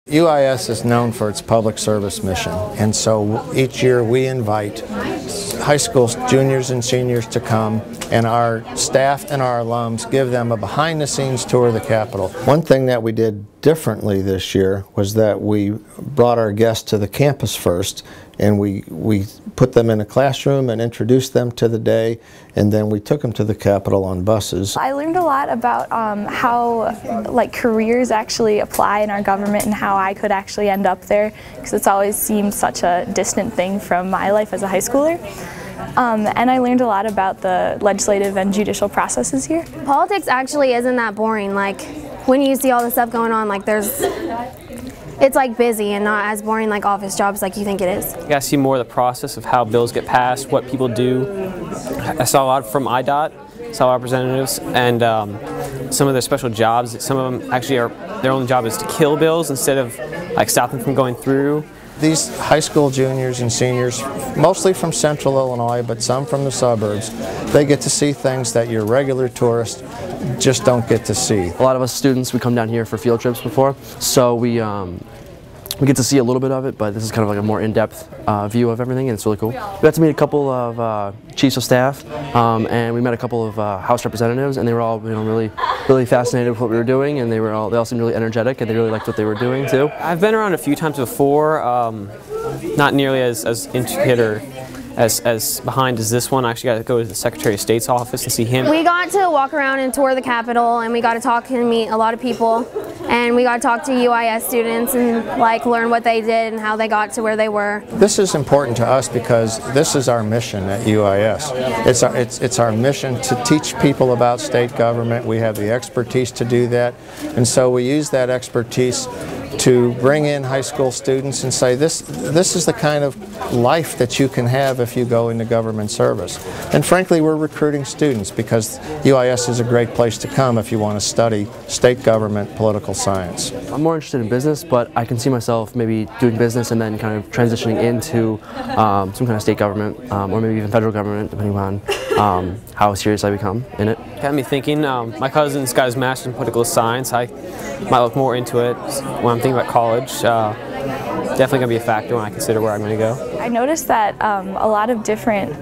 UIS is known for its public service mission, and so each year we invite high school juniors and seniors to come, and our staff and our alums give them a behind-the-scenes tour of the Capitol. One thing that we did differently this year was that we brought our guests to the campus first, and we put them in a classroom and introduced them to the day, and then we took them to the Capitol on buses. I learned a lot about how careers actually apply in our government and how I could actually end up there, because it's always seemed such a distant thing from my life as a high schooler. And I learned a lot about the legislative and judicial processes here. Politics actually isn't that boring. Like, when you see all the stuff going on, it's like busy and not as boring like office jobs like you think it is. You got to see more of the process of how bills get passed, what people do. I saw a lot from IDOT, saw representatives, and some of their special jobs. Some of them actually their only job is to kill bills instead of stop them from going through. These high school juniors and seniors, mostly from central Illinois, but some from the suburbs, they get to see things that your regular tourists just don't get to see. A lot of us students, we come down here for field trips before, so we get to see a little bit of it, but this is kind of like a more in-depth view of everything, and it's really cool. We got to meet a couple of chiefs of staff, and we met a couple of House representatives, and they were all really fascinated with what we were doing, and they all seemed really energetic, and they really liked what they were doing too. I've been around a few times before, not nearly as intricate or as behind as this one. I actually got to go to the Secretary of State's office and see him. We got to walk around and tour the Capitol, and we got to talk and meet a lot of people, and we got to talk to UIS students and learn what they did and how they got to where they were. This is important to us because this is our mission at UIS. It's our mission to teach people about state government. We have the expertise to do that, and so we use that expertise to bring in high school students and say this is the kind of life that you can have if you go into government service. And frankly, we're recruiting students because UIS is a great place to come if you want to study state government political science. I'm more interested in business, but I can see myself maybe doing business and then kind of transitioning into some kind of state government or maybe even federal government, depending on how serious I become in it. Got me thinking. My cousin's got his master's in political science. I might look more into it when I'm thinking about college. Definitely going to be a factor when I consider where I'm going to go. I noticed that a lot of different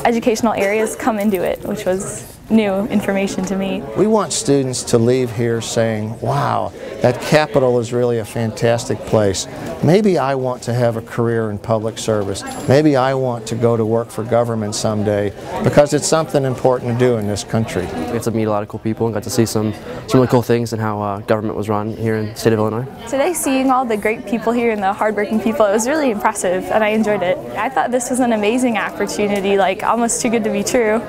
educational areas come into it, which was new information to me. We want students to leave here saying, wow, that Capitol is really a fantastic place. Maybe I want to have a career in public service. Maybe I want to go to work for government someday, because it's something important to do in this country. I got to meet a lot of cool people and got to see some really cool things and how government was run here in the state of Illinois. Today, seeing all the great people here and the hardworking people, it was really impressive, and I enjoyed it. I thought this was an amazing opportunity, almost too good to be true.